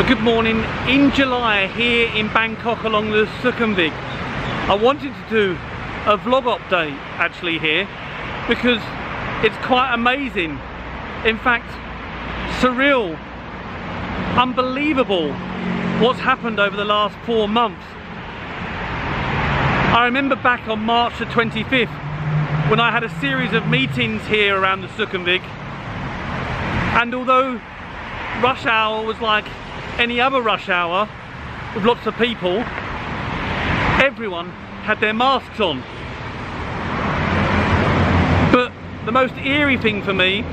Good morning. In July here in Bangkok along the Sukhumvit, I wanted to do a vlog update actually here because it's quite amazing, in fact surreal, unbelievable what's happened over the last 4 months. I remember back on March the 25th when I had a series of meetings here around the Sukhumvit, and although rush hour was like any other rush hour with lots of people, everyone had their masks on. But the most eerie thing for me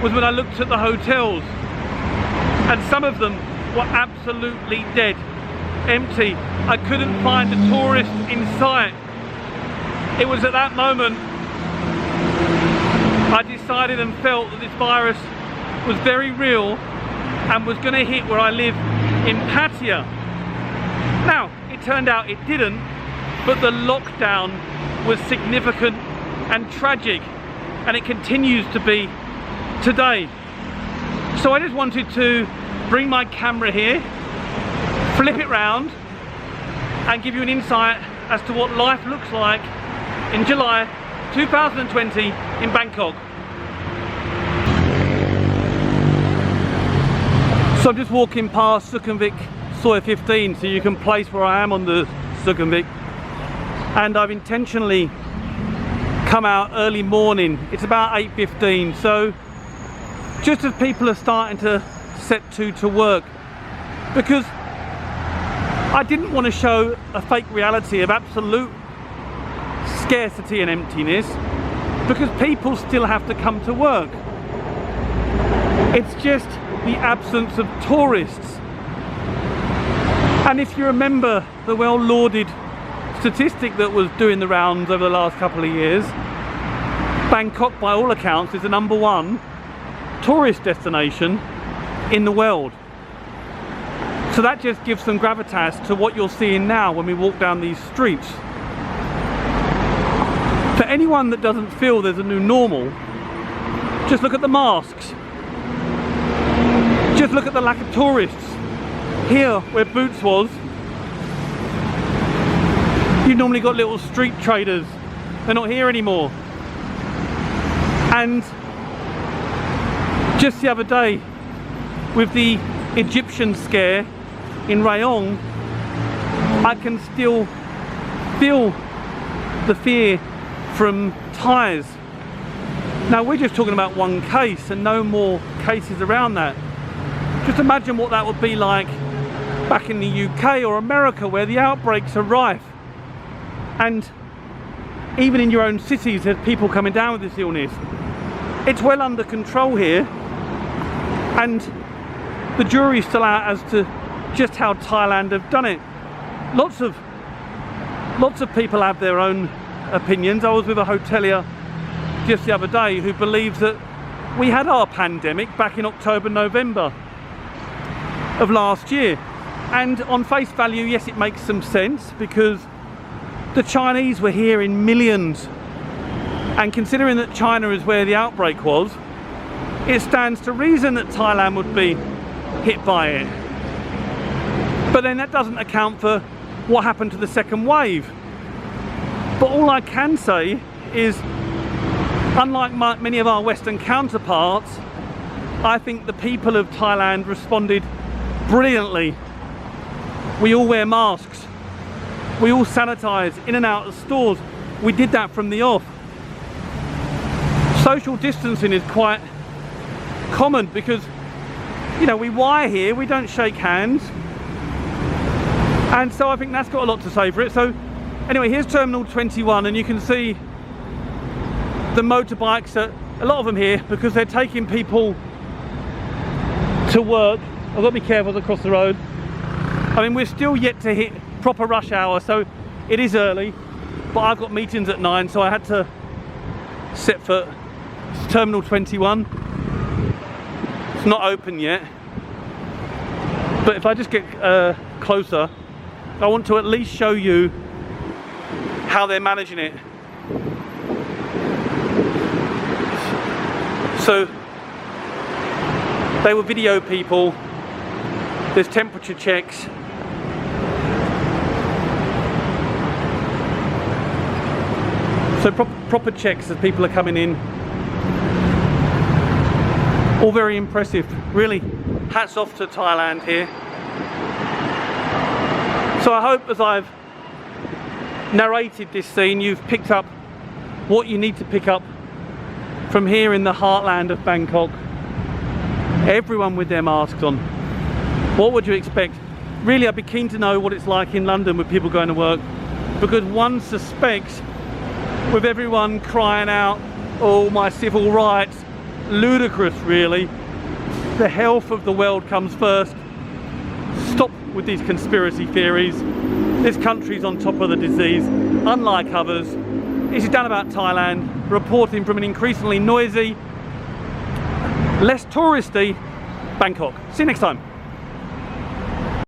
was when I looked at the hotels, and some of them were absolutely dead, empty. I couldn't find a tourist in sight. It was at that moment I decided and felt that this virus was very real and was going to hit where I live in Pattaya. Now, it turned out it didn't, but the lockdown was significant and tragic, and it continues to be today. So I just wanted to bring my camera here, flip it round, and give you an insight as to what life looks like in July 2020 in Bangkok. So I'm just walking past Sukhumvit Soi 15, so you can place where I am on the Sukhumvit, and I've intentionally come out early morning. It's about 8:15, so just as people are starting to set to work, because I didn't want to show a fake reality of absolute scarcity and emptiness, because people still have to come to work. It's just the absence of tourists. And if you remember the well-lauded statistic that was doing the rounds over the last couple of years, Bangkok by all accounts is the #1 tourist destination in the world. So that just gives some gravitas to what you're seeing now when we walk down these streets. For anyone that doesn't feel there's a new normal, just look at the masks. Just look at the lack of tourists. Here, where Boots was, you've normally got little street traders. They're not here anymore. And just the other day, with the Egyptian scare in Rayong, I can still feel the fear from Thais. Now, we're just talking about one case and no more cases around that. Just imagine what that would be like back in the UK or America, where the outbreaks are rife. And even in your own cities, there's people coming down with this illness. It's well under control here, and the jury's still out as to just how Thailand have done it. Lots of people have their own opinions. I was with a hotelier just the other day who believes that we had our pandemic back in October, November of last year. And on face value, yes, it makes some sense, because the Chinese were here in millions, and considering that China is where the outbreak was, it stands to reason that Thailand would be hit by it. But then that doesn't account for what happened to the second wave. But all I can say is, unlike many of our Western counterparts, I think the people of Thailand responded brilliantly. We all wear masks. We all sanitize in and out of stores. We did that from the off. Social distancing is quite common because, you know, we wire here, we don't shake hands. And so I think that's got a lot to say for it. So anyway, here's Terminal 21, and you can see the motorbikes, a lot of them here, because they're taking people to work. I've got to be careful across the road. I mean, we're still yet to hit proper rush hour, so it is early, but I've got meetings at 9, so I had to set foot. It's Terminal 21. It's not open yet, but if I just get closer, I want to at least show you how they're managing it. So they will video people There's temperature checks. So proper checks as people are coming in. All very impressive. Really, hats off to Thailand here. So I hope as I've narrated this scene, you've picked up what you need to pick up from here in the heartland of Bangkok. Everyone with their masks on. What would you expect? Really, I'd be keen to know what it's like in London with people going to work, because one suspects, with everyone crying out, oh, my civil rights, ludicrous really, the health of the world comes first. Stop with these conspiracy theories. This country's on top of the disease, unlike others. This is down about Thailand, reporting from an increasingly noisy, less touristy Bangkok. See you next time.